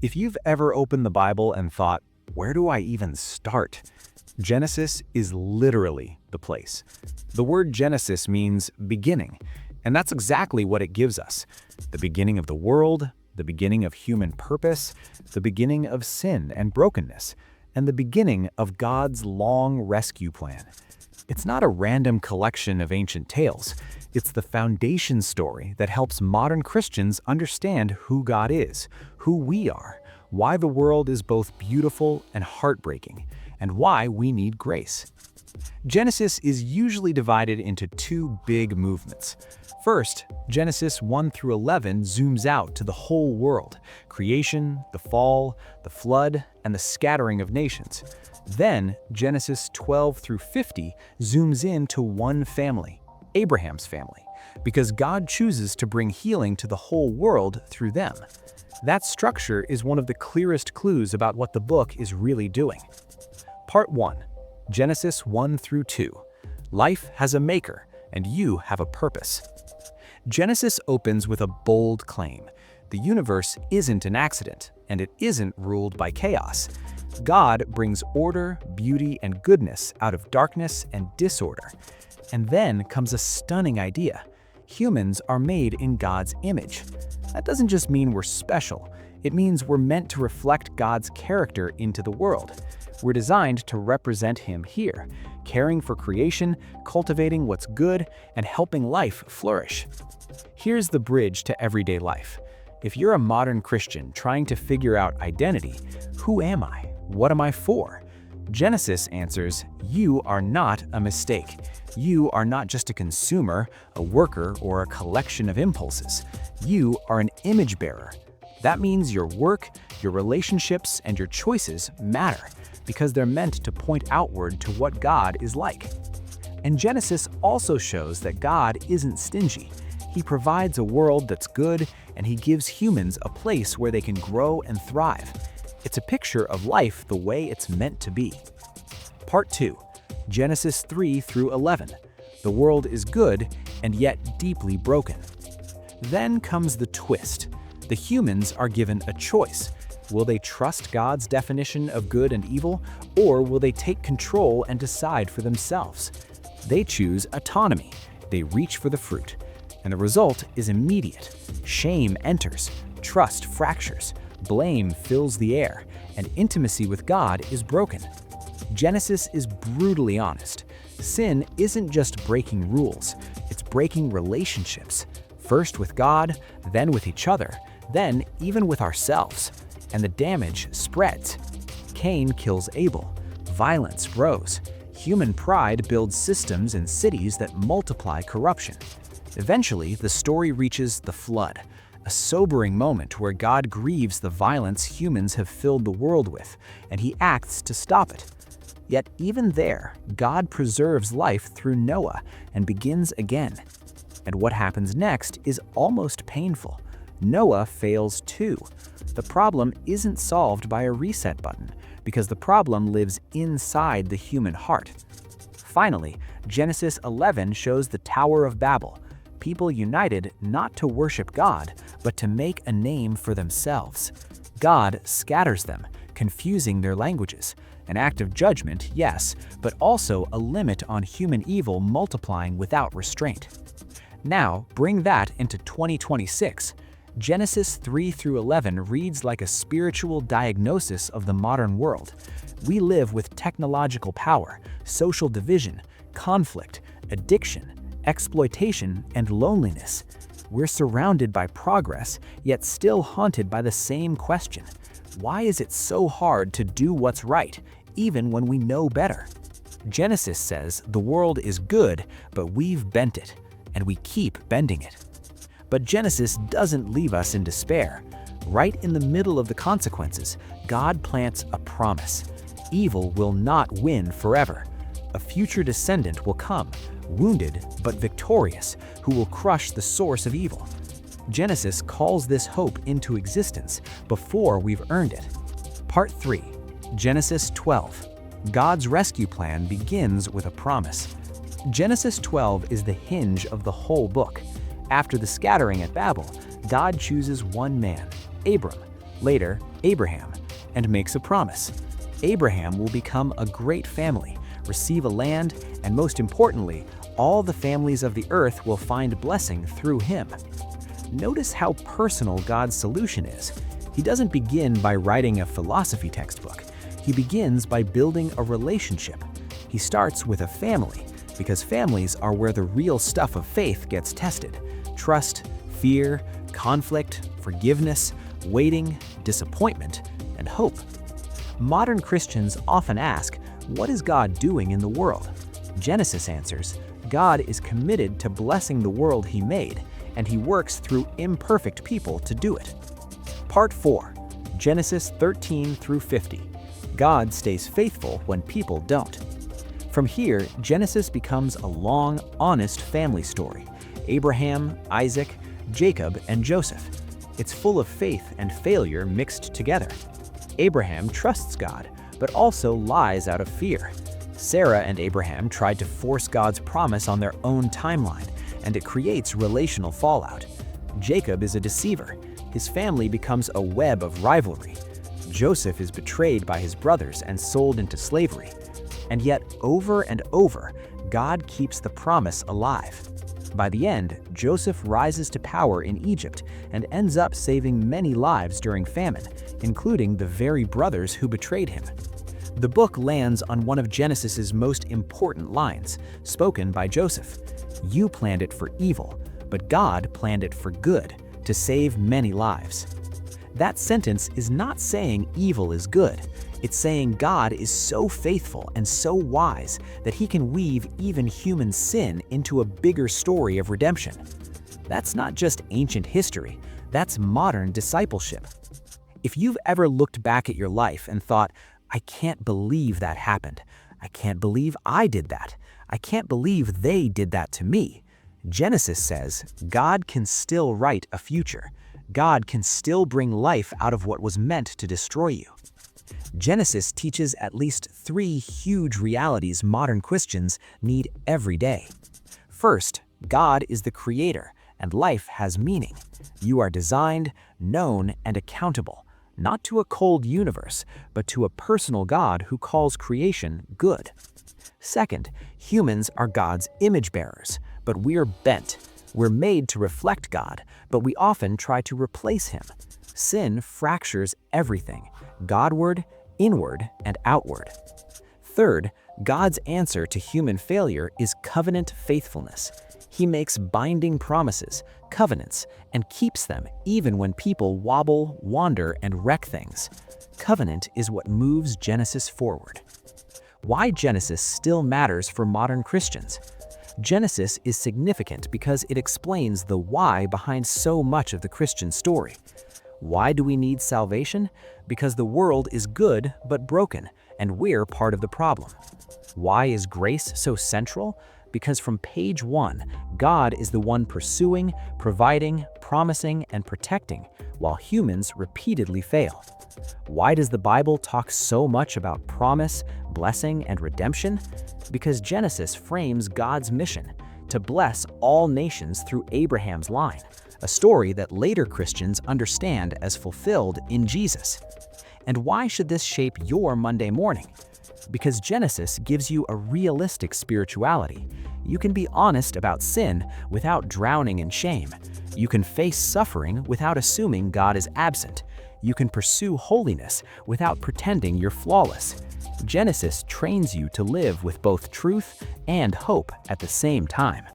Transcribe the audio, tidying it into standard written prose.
If you've ever opened the Bible and thought, where do I even start? Genesis is literally the place. The word Genesis means beginning, and that's exactly what it gives us. The beginning of the world, the beginning of human purpose, the beginning of sin and brokenness, and the beginning of God's long rescue plan. It's not a random collection of ancient tales. It's the foundation story that helps modern Christians understand who God is, who we are, why the world is both beautiful and heartbreaking, and why we need grace. Genesis is usually divided into two big movements. First, Genesis 1 through 11 zooms out to the whole world: creation, the fall, the flood, and the scattering of nations. Then, Genesis 12 through 50 zooms in to one family, Abraham's family, because God chooses to bring healing to the whole world through them. That structure is one of the clearest clues about what the book is really doing. Part 1. Genesis 1 through 2. Life has a maker, and you have a purpose. Genesis opens with a bold claim. The universe isn't an accident, and it isn't ruled by chaos. God brings order, beauty, and goodness out of darkness and disorder. And then comes a stunning idea. Humans are made in God's image. That doesn't just mean we're special. It means we're meant to reflect God's character into the world. We're designed to represent Him here, caring for creation, cultivating what's good, and helping life flourish. Here's the bridge to everyday life. If you're a modern Christian trying to figure out identity, who am I? What am I for? Genesis answers, you are not a mistake. You are not just a consumer, a worker, or a collection of impulses. You are an image bearer. That means your work, your relationships, and your choices matter because they're meant to point outward to what God is like. And Genesis also shows that God isn't stingy. He provides a world that's good, and He gives humans a place where they can grow and thrive. It's a picture of life the way it's meant to be. Part 2. Genesis 3 through 11. The world is good and yet deeply broken. Then comes the twist. The humans are given a choice. Will they trust God's definition of good and evil, or will they take control and decide for themselves? They choose autonomy. They reach for the fruit. And the result is immediate. Shame enters, trust fractures, blame fills the air, and intimacy with God is broken. Genesis is brutally honest. Sin isn't just breaking rules, it's breaking relationships. First with God, then with each other, then even with ourselves. And the damage spreads. Cain kills Abel. Violence grows. Human pride builds systems and cities that multiply corruption. Eventually, the story reaches the flood, a sobering moment where God grieves the violence humans have filled the world with, and He acts to stop it. Yet even there, God preserves life through Noah and begins again. And what happens next is almost painful. Noah fails too. The problem isn't solved by a reset button, because the problem lives inside the human heart. Finally, Genesis 11 shows the Tower of Babel, people united not to worship God, but to make a name for themselves. God scatters them, confusing their languages. An act of judgment, yes, but also a limit on human evil multiplying without restraint. Now, bring that into 2026. Genesis 3 through 11 reads like a spiritual diagnosis of the modern world. We live with technological power, social division, conflict, addiction, exploitation, and loneliness. We're surrounded by progress, yet still haunted by the same question. Why is it so hard to do what's right, even when we know better? Genesis says the world is good, but we've bent it, and we keep bending it. But Genesis doesn't leave us in despair. Right in the middle of the consequences, God plants a promise. Evil will not win forever. A future descendant will come, wounded but victorious, who will crush the source of evil. Genesis calls this hope into existence before we've earned it. Part 3. Genesis 12. God's rescue plan begins with a promise. Genesis 12 is the hinge of the whole book. After the scattering at Babel, God chooses one man, Abram, later Abraham, and makes a promise. Abraham will become a great family, receive a land, and most importantly, all the families of the earth will find blessing through him. Notice how personal God's solution is. He doesn't begin by writing a philosophy textbook. He begins by building a relationship. He starts with a family, because families are where the real stuff of faith gets tested. Trust, fear, conflict, forgiveness, waiting, disappointment, and hope. Modern Christians often ask, what is God doing in the world? Genesis answers, God is committed to blessing the world he made, and he works through imperfect people to do it. Part 4, Genesis 13 through 50. God stays faithful when people don't. From here, Genesis becomes a long, honest family story. Abraham, Isaac, Jacob, and Joseph. It's full of faith and failure mixed together. Abraham trusts God, but also lies out of fear. Sarah and Abraham tried to force God's promise on their own timeline, and it creates relational fallout. Jacob is a deceiver. His family becomes a web of rivalry. Joseph is betrayed by his brothers and sold into slavery. And yet, over and over, God keeps the promise alive. By the end, Joseph rises to power in Egypt and ends up saving many lives during famine, including the very brothers who betrayed him. The book lands on one of Genesis's most important lines, spoken by Joseph. You planned it for evil, but God planned it for good, to save many lives. That sentence is not saying evil is good. It's saying God is so faithful and so wise that he can weave even human sin into a bigger story of redemption. That's not just ancient history, that's modern discipleship. If you've ever looked back at your life and thought, I can't believe that happened. I can't believe I did that. I can't believe they did that to me. Genesis says God can still write a future. God can still bring life out of what was meant to destroy you. Genesis teaches at least 3 huge realities modern Christians need every day. First, God is the creator, and life has meaning. You are designed, known, and accountable, not to a cold universe, but to a personal God who calls creation good. Second, humans are God's image bearers, but we're bent. We're made to reflect God, but we often try to replace him. Sin fractures everything, Godward, inward, and outward. Third, God's answer to human failure is covenant faithfulness. He makes binding promises, covenants, and keeps them even when people wobble, wander, and wreck things. Covenant is what moves Genesis forward. Why Genesis still matters for modern Christians? Genesis is significant because it explains the why behind so much of the Christian story. Why do we need salvation? Because the world is good but broken, and we're part of the problem. Why is grace so central? Because from page 1, God is the one pursuing, providing, promising, and protecting, while humans repeatedly fail. Why does the Bible talk so much about promise, blessing, and redemption? Because Genesis frames God's mission to bless all nations through Abraham's line, a story that later Christians understand as fulfilled in Jesus. And why should this shape your Monday morning? Because Genesis gives you a realistic spirituality. You can be honest about sin without drowning in shame. You can face suffering without assuming God is absent. You can pursue holiness without pretending you're flawless. Genesis trains you to live with both truth and hope at the same time.